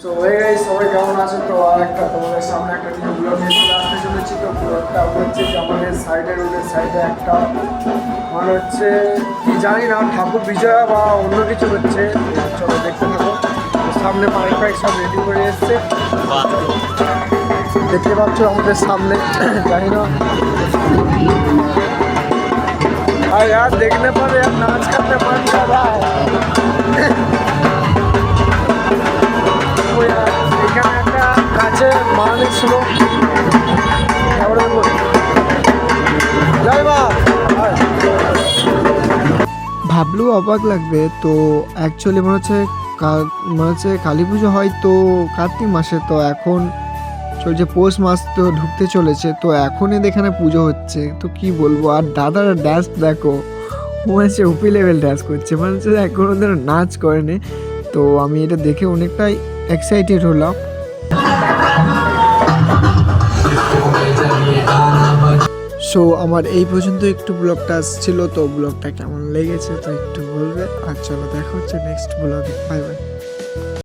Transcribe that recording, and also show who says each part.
Speaker 1: তো হয়ে গেছে, সবাই কেমন আছে? তো আর একটা তোমাদের সামনে একটা নিউ ব্লগ নিয়ে চলে আসতে চলেছি। তো ব্লগটা হচ্ছে যে আমাদের রোডের সাইডে একটা মানে হচ্ছে কি জানি না, ঠাকুর বিজয়া বা অন্য কিছু হচ্ছে। চলো দেখতে থাকো। সামনে মাইক ফাইক সব রেডি করে এসছে, দেখতে পাচ্ছ আমাদের সামনে। জানি না আর यार देखने पर यार नाच करने मन कर रहा है। এখানে একটা কাছে মানুষ ছিল, ভাবলেও অবাক লাগবে। তো অ্যাকচুয়ালি মনে হচ্ছে কালী পুজো হয় তো কার্তিক মাসে, তো এখন চলছে পৌষ মাস, তো ঢুকতে চলেছে, তো এখনই এখানে পুজো হচ্ছে। তো কি বলবো, আর দাদার ড্যান্স দেখো, মনে হচ্ছে উপি লেভেল ড্যান্স করছে, মানে হচ্ছে কোনো দিন নাচ করেনি। তো আমি এটা দেখে অনেকটাই এক্সাইটেড হলাম। সো আমার এই পর্যন্ত একটু ব্লগটা আসছিল, তো ব্লগটা কেমন লেগেছে তো একটু বলবে। আর চলো দেখা হচ্ছে নেক্সট ব্লগে, বাই বাই।